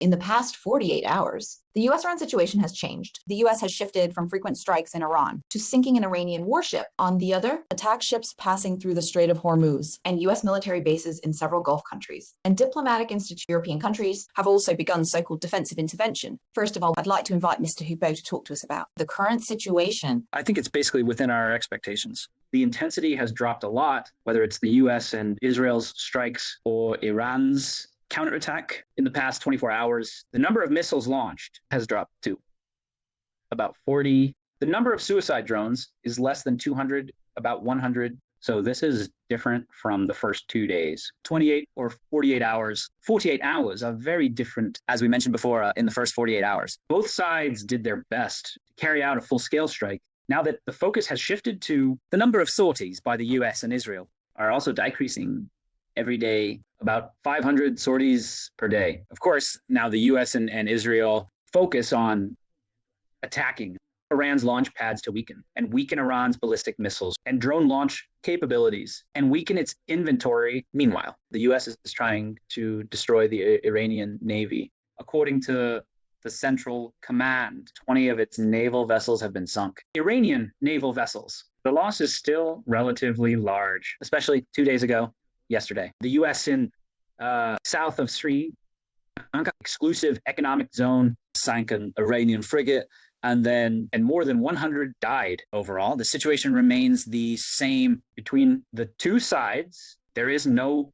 In the past 48 hours, the US-Iran situation has changed. The US has shifted from frequent strikes in Iran to sinking an Iranian warship. On the other, attack ships passing through the Strait of Hormuz and US military bases in several Gulf countries. And diplomatic institutions in European countries have also begun so-called defensive intervention. First of all, I'd like to invite Mr. Houbeau to talk to us about the current situation. I think it's basically within our expectations. The intensity has dropped a lot, whether it's the US and Israel's strikes or Iran's counterattack in the past 24 hours. The number of missiles launched has dropped to about 40. The number of suicide drones is less than 200, about 100. So this is different from the first 2 days. 28 or 48 hours. 48 hours are very different, as we mentioned before, in the first 48 hours. Both sides did their best to carry out a full-scale strike. Now that the focus has shifted to the number of sorties by the US and Israel are also decreasing every day, about 500 sorties per day. Of course, now the US and Israel focus on attacking Iran's launch pads to weaken Iran's ballistic missiles and drone launch capabilities and weaken its inventory. Meanwhile, the US is trying to destroy the Iranian Navy. According to the Central Command, 20 of its naval vessels have been sunk. Iranian naval vessels. The loss is still relatively large, especially 2 days ago, yesterday. The US in south of Sri Lanka, exclusive economic zone, sank an Iranian frigate, and more than 100 died overall. The situation remains the same between the two sides. There is no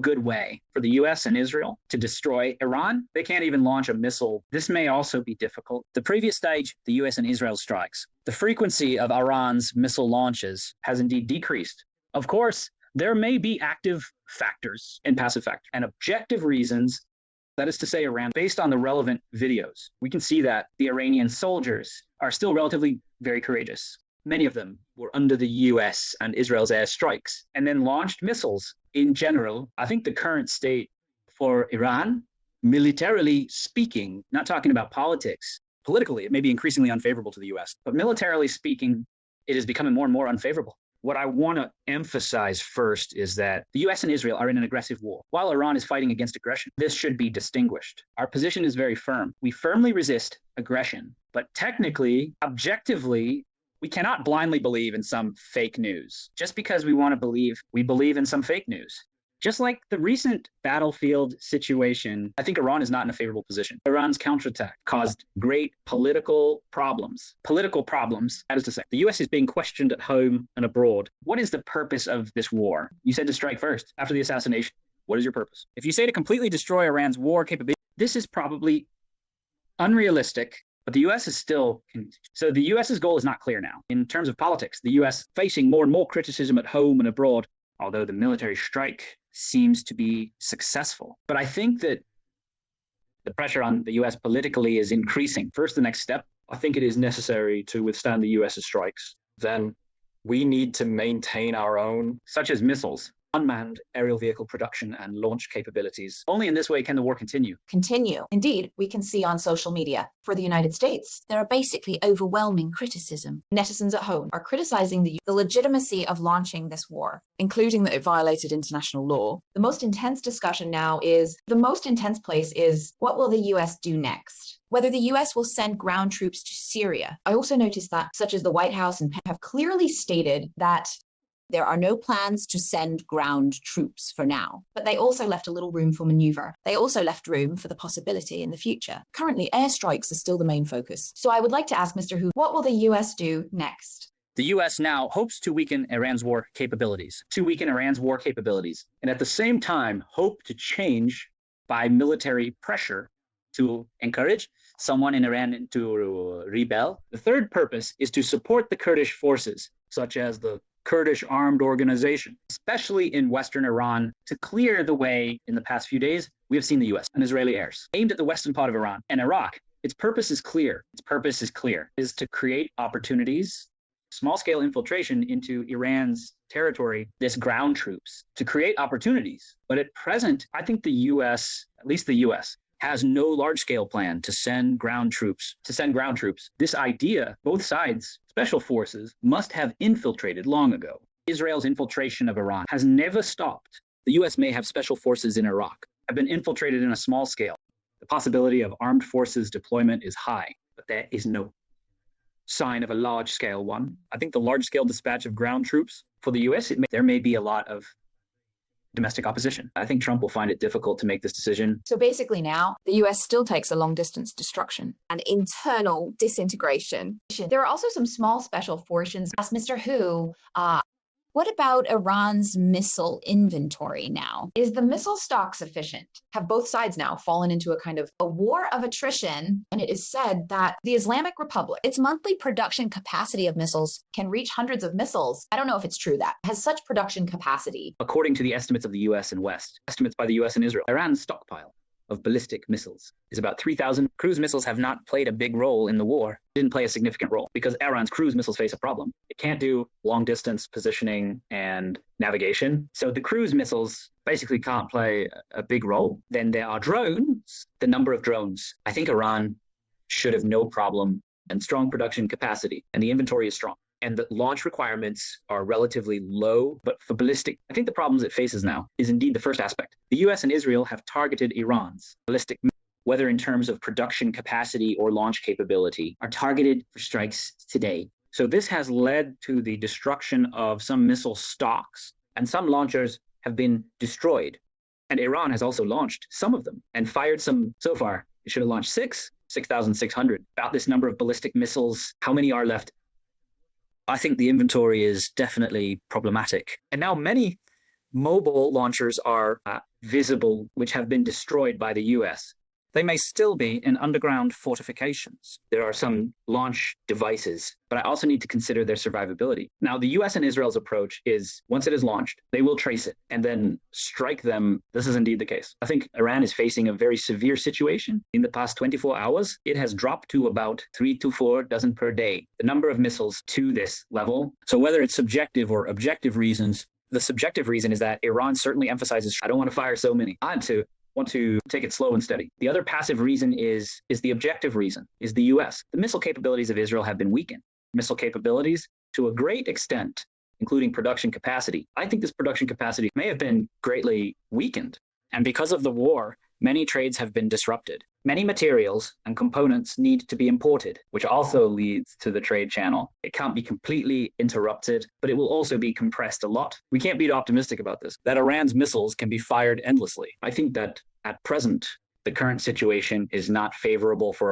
good way for the US and Israel to destroy Iran. They can't even launch a missile. This may also be difficult. The previous stage, the US and Israel strikes. The frequency of Iran's missile launches has indeed decreased. Of course, there may be active factors and passive factors and objective reasons. That is to say, Iran, based on the relevant videos, we can see that the Iranian soldiers are still relatively very courageous. Many of them were under the US and Israel's airstrikes and then launched missiles. In general, I think the current state for Iran, militarily speaking, not talking about politics, politically, it may be increasingly unfavorable to the US, but militarily speaking, it is becoming more and more unfavorable. What I want to emphasize first is that the US and Israel are in an aggressive war, while Iran is fighting against aggression. This should be distinguished. Our position is very firm. We firmly resist aggression, but technically, objectively, we cannot blindly believe in some fake news. Just because we want to believe, we believe in some fake news. Just like the recent battlefield situation, I think Iran is not in a favorable position. Iran's counterattack caused great political problems. That is to say, the US is being questioned at home and abroad. What is the purpose of this war? You said to strike first after the assassination. What is your purpose? If you say to completely destroy Iran's war capability, this is probably unrealistic. But the U.S. is still, so the U.S.'s goal is not clear now. In terms of politics, the U.S. facing more and more criticism at home and abroad, although the military strike seems to be successful. But I think that the pressure on the U.S. politically is increasing. First, the next step, I think it is necessary to withstand the U.S.'s strikes. Then we need to maintain our own, such as missiles, unmanned aerial vehicle production and launch capabilities. Only in this way can the war continue. Indeed, we can see on social media. For the United States, there are basically overwhelming criticism. Netizens at home are criticizing the legitimacy of launching this war, including that it violated international law. The most intense place is what will the US do next? Whether the US will send ground troops to Syria. I also noticed that, such as the White House and have clearly stated that there are no plans to send ground troops for now, but they also left a little room for maneuver. They also left room for the possibility in the future. Currently, airstrikes are still the main focus. So I would like to ask Mr. Hu, what will the US do next? The U.S. now hopes to weaken Iran's war capabilities, and at the same time hope to change by military pressure to encourage someone in Iran to rebel. The third purpose is to support the Kurdish forces, such as the Kurdish armed organization, especially in Western Iran, to clear the way. In the past few days, we have seen the US and Israeli airs aimed at the western part of Iran and Iraq. Its purpose is clear. Is to create opportunities, small-scale infiltration into Iran's territory, this ground troops, to create opportunities. But at present, I think the US, at least the US, has no large-scale plan to send ground troops. This idea, both sides, special forces, must have infiltrated long ago. Israel's infiltration of Iran has never stopped. The US may have special forces in Iraq, have been infiltrated in a small scale. The possibility of armed forces deployment is high, but there is no sign of a large-scale one. I think the large-scale dispatch of ground troops for the US, there may be a lot of domestic opposition. I think Trump will find it difficult to make this decision. So basically now, the US still takes a long-distance destruction and internal disintegration. There are also some small special fortunes. Ask Mr. Hu, what about Iran's missile inventory now? Is the missile stock sufficient? Have both sides now fallen into a kind of a war of attrition? And it is said that the Islamic Republic, its monthly production capacity of missiles can reach hundreds of missiles. I don't know if it's true that has such production capacity. According to the estimates of the US and West, estimates by the US and Israel, Iran's stockpile of ballistic missiles is about 3,000. Cruise missiles have not played a big role in the war, didn't play a significant role because Iran's cruise missiles face a problem. It can't do long distance positioning and navigation. So the cruise missiles basically can't play a big role. Then there are drones, the number of drones. I think Iran should have no problem and strong production capacity, and the inventory is strong. And the launch requirements are relatively low, but for ballistic, I think the problems it faces now is indeed the first aspect. The US and Israel have targeted Iran's ballistic, whether in terms of production capacity or launch capability, are targeted for strikes today. So this has led to the destruction of some missile stocks, and some launchers have been destroyed. And Iran has also launched some of them and fired some so far. It should have launched 6,600. About this number of ballistic missiles, how many are left? I think the inventory is definitely problematic. And now many mobile launchers are visible, which have been destroyed by the US. They may still be in underground fortifications. There are some launch devices, but I also need to consider their survivability. Now, the US and Israel's approach is once it is launched, they will trace it and then strike them. This is indeed the case. I think Iran is facing a very severe situation. In the past 24 hours, it has dropped to about 3 to 4 dozen per day, the number of missiles to this level. So whether it's subjective or objective reasons, the subjective reason is that Iran certainly emphasizes, I don't want to fire so many. I want to take it slow and steady. The other passive reason is the objective reason, is the US. The missile capabilities of Israel have been weakened. Missile capabilities, to a great extent, including production capacity. I think this production capacity may have been greatly weakened. And because of the war, many trades have been disrupted. Many materials and components need to be imported, which also leads to the trade channel. It can't be completely interrupted, but it will also be compressed a lot. We can't be optimistic about this, that Iran's missiles can be fired endlessly. I think that at present, the current situation is not favorable for